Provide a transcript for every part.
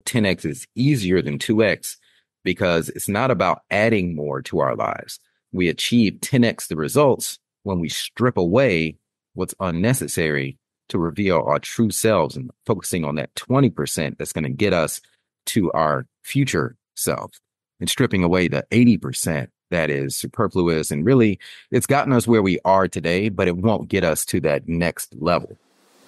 10x is easier than 2x because it's not about adding more to our lives. We achieve 10x the results when we strip away what's unnecessary to reveal our true selves and focusing on that 20% that's going to get us to our future self and stripping away the 80% that is superfluous. And really, it's gotten us where we are today, but it won't get us to that next level.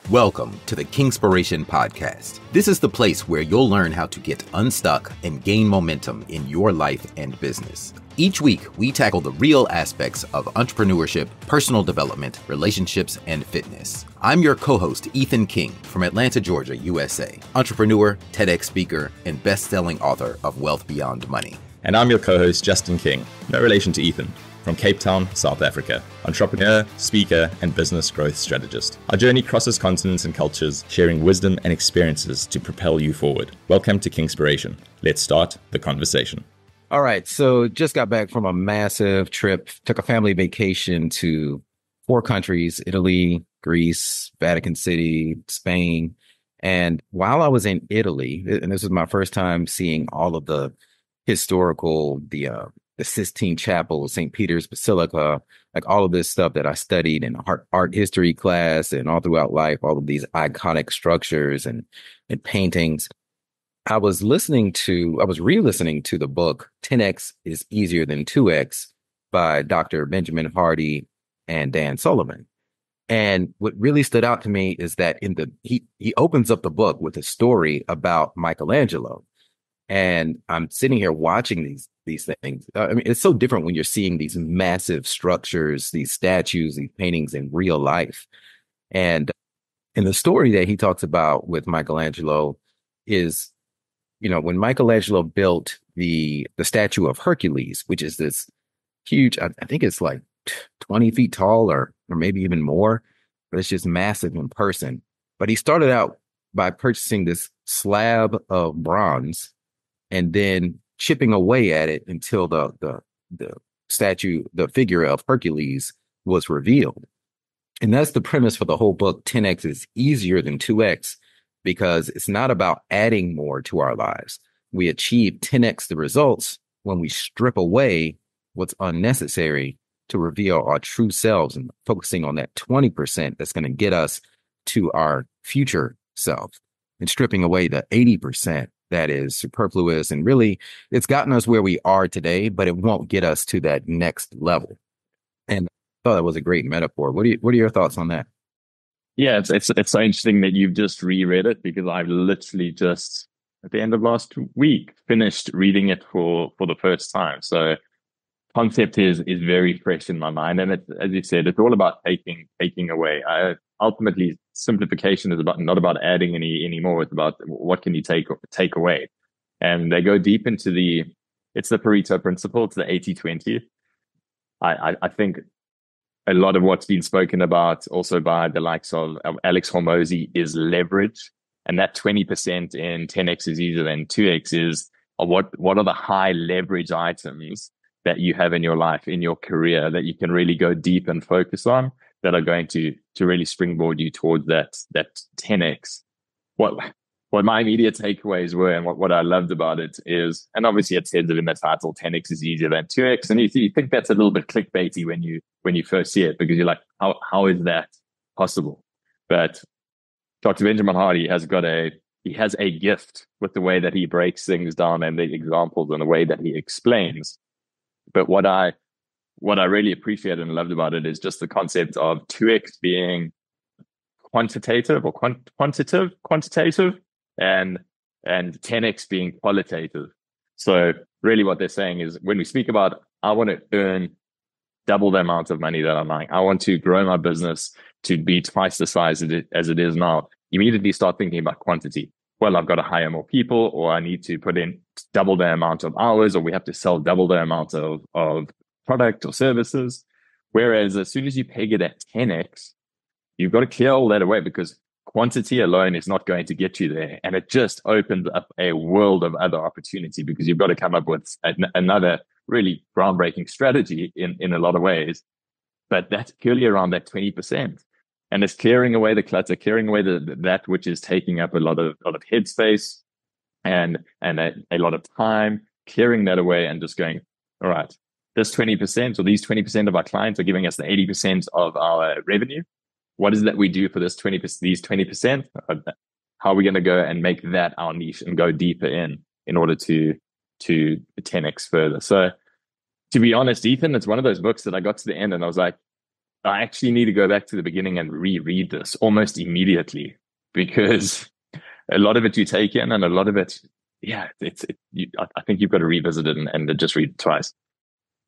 Welcome to the Kingspiration podcast. This is the place where you'll learn how to get unstuck and gain momentum in your life and business. Each week, we tackle the real aspects of entrepreneurship, personal development, relationships, and fitness. I'm your co-host, Ethan King from Atlanta, Georgia, USA, entrepreneur, TEDx speaker, and best-selling author of Wealth Beyond Money. And I'm your co-host, Justin King, no relation to Ethan, from Cape Town, South Africa, entrepreneur, speaker, and business growth strategist. Our journey crosses continents and cultures, sharing wisdom and experiences to propel you forward. Welcome to Kingspiration. Let's start the conversation. All right, so just got back from a massive trip, took a family vacation to 4 countries, Italy, Greece, Vatican City, Spain. And while I was in Italy, and this was my first time seeing all of the historical, the Sistine Chapel, St. Peter's Basilica, like all of this stuff that I studied in art history class and all throughout life, all of these iconic structures and paintings. I was re-listening to the book 10x is easier than 2x by Dr. Benjamin Hardy and Dan Sullivan. And what really stood out to me is that he opens up the book with a story about Michelangelo. And I'm sitting here watching these things. I mean, it's so different when you're seeing these massive structures, these statues, these paintings in real life. And in the story that he talks about with Michelangelo is, when Michelangelo built the statue of Hercules, which is this huge, I think it's like 20 feet tall or maybe even more, but it's just massive in person. But he started out by purchasing this slab of bronze and then chipping away at it until the statue, the figure of Hercules was revealed. And that's the premise for the whole book. 10x is easier than 2x because it's not about adding more to our lives. We achieve 10x the results when we strip away what's unnecessary to reveal our true selves and focusing on that 20% that's going to get us to our future self and stripping away the 80% that is superfluous. And really, it's gotten us where we are today, but it won't get us to that next level. And I thought that was a great metaphor. What are your thoughts on that? Yeah, it's so interesting that you've just reread it, because I've literally just at the end of last week finished reading it for the first time. So concept is very fresh in my mind, and it's, as you said, it's all about taking away. Ultimately, simplification is not about adding anymore. It's about what can you take away, and they go deep into it's the Pareto Principle. It's the 80-20. I think a lot of what's been spoken about also by the likes of Alex Hormozy is leverage, and that 20% in 10x is easier than 2x is what are the high leverage items that you have in your life, in your career, that you can really go deep and focus on, that are going to really springboard you towards that 10x. What my immediate takeaways were, and what I loved about it is, and obviously it says it in the title, 10x is easier than 2x, and you think that's a little bit clickbaity when you first see it, because you're like, how is that possible? But Dr. Benjamin Hardy has a gift with the way that he breaks things down and the examples and the way that he explains. But what I really appreciated and loved about it is just the concept of 2x being quantitative or quantitative, and 10x being qualitative. So really what they're saying is, when we speak about, I want to earn double the amount of money that I'm making, I want to grow my business to be twice the size as it is now, immediately start thinking about quantity. Well, I've got to hire more people, or I need to put in double the amount of hours, or we have to sell double the amount of product or services. Whereas as soon as you peg it at 10x, you've got to clear all that away, because quantity alone is not going to get you there. And it just opens up a world of other opportunity, because you've got to come up with another really groundbreaking strategy in a lot of ways. But that's purely around that 20%. And it's clearing away the clutter, clearing away that which is taking up a lot of headspace, and a lot of time clearing that away and just going, all right, this 20% or these 20% of our clients are giving us the 80% of our revenue. What is that we do for this 20%, these 20%? How are we going to go and make that our niche and go deeper in order to 10x further? So to be honest, Ethan, it's one of those books that I got to the end and I was like, I actually need to go back to the beginning and reread this almost immediately, because a lot of it you take in and a lot of it, yeah, I think you've got to revisit it and just read it twice.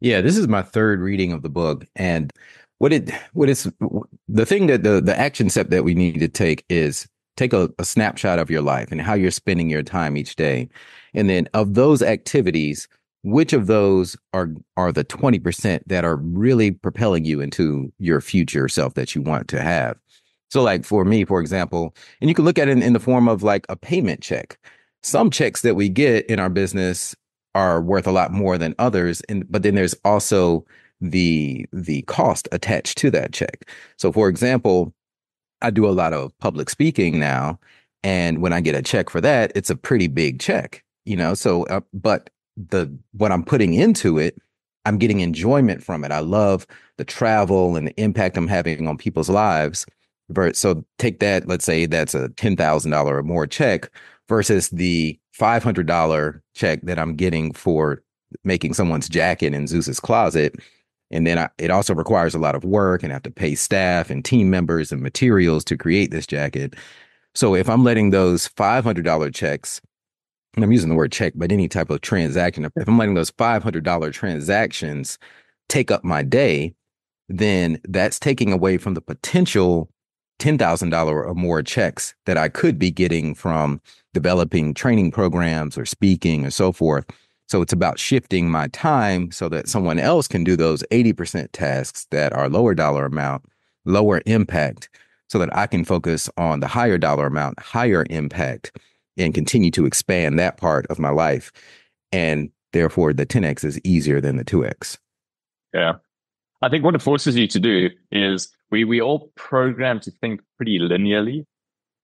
Yeah, this is my third reading of the book. And what is the thing that the action step that we need to take is take a snapshot of your life and how you're spending your time each day. And then of those activities, which of those are the 20% that are really propelling you into your future self that you want to have? So like for me, for example, and you can look at it in the form of like a payment check. Some checks that we get in our business are worth a lot more than others. But then there's also the cost attached to that check. So for example, I do a lot of public speaking now. And when I get a check for that, it's a pretty big check, so, but what I'm putting into it, I'm getting enjoyment from it. I love the travel and the impact I'm having on people's lives. So take that, let's say that's a $10,000 or more check versus the $500 check that I'm getting for making someone's jacket in Zeus's closet. And then it also requires a lot of work, and I have to pay staff and team members and materials to create this jacket. So if I'm letting those $500 checks, and I'm using the word check, but any type of transaction, if I'm letting those $500 transactions take up my day, then that's taking away from the potential $10,000 or more checks that I could be getting from developing training programs or speaking or so forth. So it's about shifting my time so that someone else can do those 80% tasks that are lower dollar amount, lower impact, so that I can focus on the higher dollar amount, higher impact, and continue to expand that part of my life. And therefore, the 10X is easier than the 2X. Yeah. I think what it forces you to do is we all program to think pretty linearly.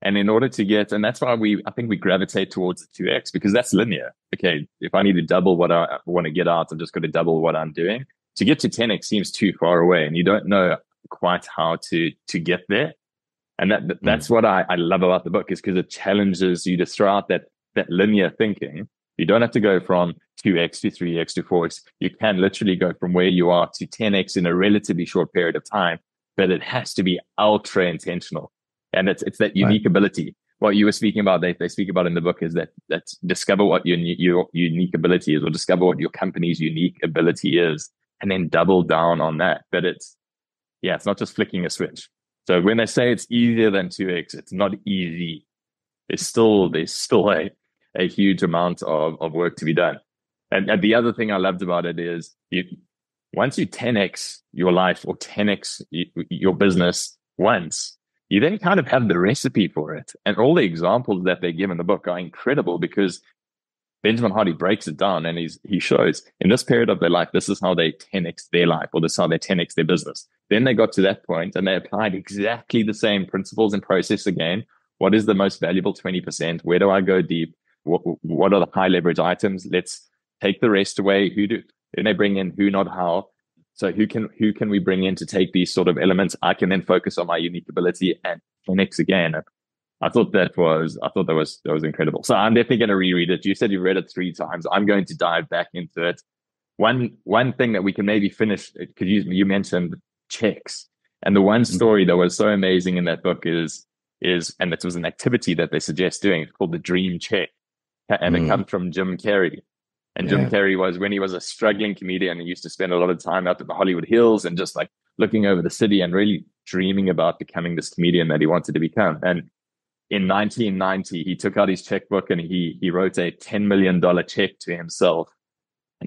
And in order to get, and that's why I think we gravitate towards the 2X, because that's linear. Okay, if I need to double what I want to get out, I'm just going to double what I'm doing. To get to 10X seems too far away, and you don't know quite how to get there. And that's what I love about the book, is because it challenges you to throw out that linear thinking. You don't have to go from 2X to 3X to 4X. You can literally go from where you are to 10X in a relatively short period of time, but it has to be ultra intentional. And it's that unique ability. What you were speaking about, they speak about in the book, is that discover what your unique ability is, or discover what your company's unique ability is, and then double down on that. But it's not just flicking a switch. So when they say it's easier than 2X, it's not easy. There's still a huge amount of work to be done. And the other thing I loved about it is once you 10X your life or 10X your business once, you then kind of have the recipe for it. And all the examples that they give in the book are incredible, because Benjamin Hardy breaks it down and he shows in this period of their life, this is how they 10X their life, or this is how they 10X their business. Then they got to that point and they applied exactly the same principles and process again. What is the most valuable 20%? Where do I go deep? What are the high leverage items? Let's take the rest away. Then they bring in who, not how. So who can we bring in to take these sort of elements? I can then focus on my unique ability and 10X again. I thought that was incredible. So I'm definitely going to reread it. You said you read it 3 times. I'm going to dive back into it. One thing that we can maybe finish, because you mentioned checks, and the one story that was so amazing in that book is, and it was an activity that they suggest doing. It's called the dream check, and it comes from Jim Carrey. And Jim Carrey was, when he was a struggling comedian, he used to spend a lot of time out at the Hollywood Hills and just like looking over the city and really dreaming about becoming this comedian that he wanted to become. And in 1990, he took out his checkbook and he wrote a $10 million check to himself,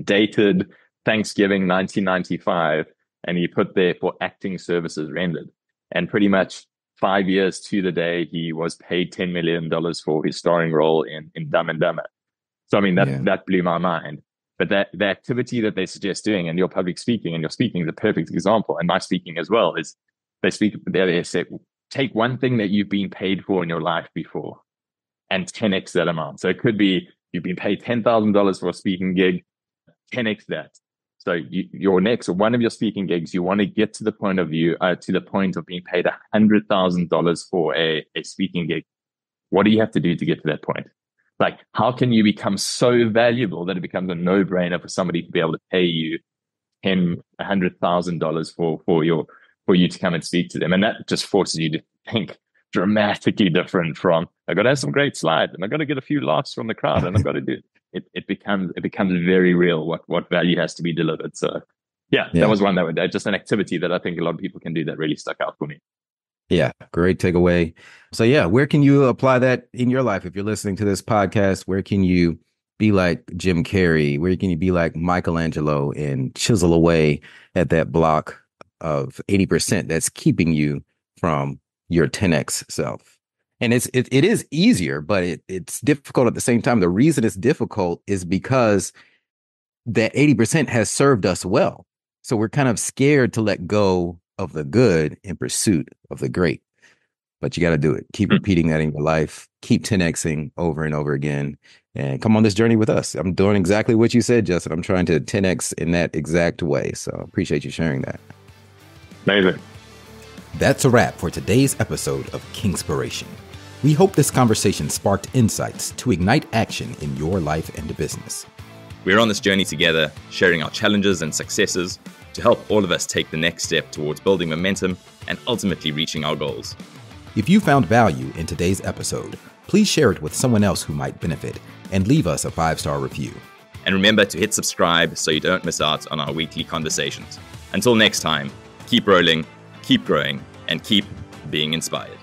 dated Thanksgiving 1995. And he put there, for acting services rendered. And pretty much 5 years to the day, he was paid $10 million for his starring role in Dumb and Dumber. So, I mean, that blew my mind. But the activity that they suggest doing, and your public speaking, and your speaking is a perfect example, and my speaking as well, is they say, take one thing that you've been paid for in your life before and 10x that amount. So it could be you've been paid $10,000 for a speaking gig, 10x that. So your next, or one of your speaking gigs, you want to get to the point of being paid $100,000 for a speaking gig. What do you have to do to get to that point? Like, how can you become so valuable that it becomes a no-brainer for somebody to be able to pay you $100,000 for you to come and speak to them? And that just forces you to think dramatically different from, I got to have some great slides and I got to get a few laughs from the crowd and I've got to do it becomes very real what value has to be delivered. So yeah, that was one just an activity that I think a lot of people can do that really stuck out for me. Yeah, great takeaway. So yeah, where can you apply that in your life? If you're listening to this podcast, where can you be like Jim Carrey? Where can you be like Michelangelo and chisel away at that block of 80% that's keeping you from your 10x self? And it is easier, but it's difficult at the same time. The reason it's difficult is because that 80% has served us well. So we're kind of scared to let go of the good in pursuit of the great. But you got to do it. Keep repeating that in your life. Keep 10xing over and over again. And come on this journey with us. I'm doing exactly what you said, Justin. I'm trying to 10x in that exact way. So appreciate you sharing that. Amazing. That's a wrap for today's episode of Kingspiration. We hope this conversation sparked insights to ignite action in your life and business. We're on this journey together, sharing our challenges and successes to help all of us take the next step towards building momentum and ultimately reaching our goals. If you found value in today's episode, please share it with someone else who might benefit and leave us a 5-star review. And remember to hit subscribe so you don't miss out on our weekly conversations. Until next time, keep rolling, keep growing, and keep being inspired.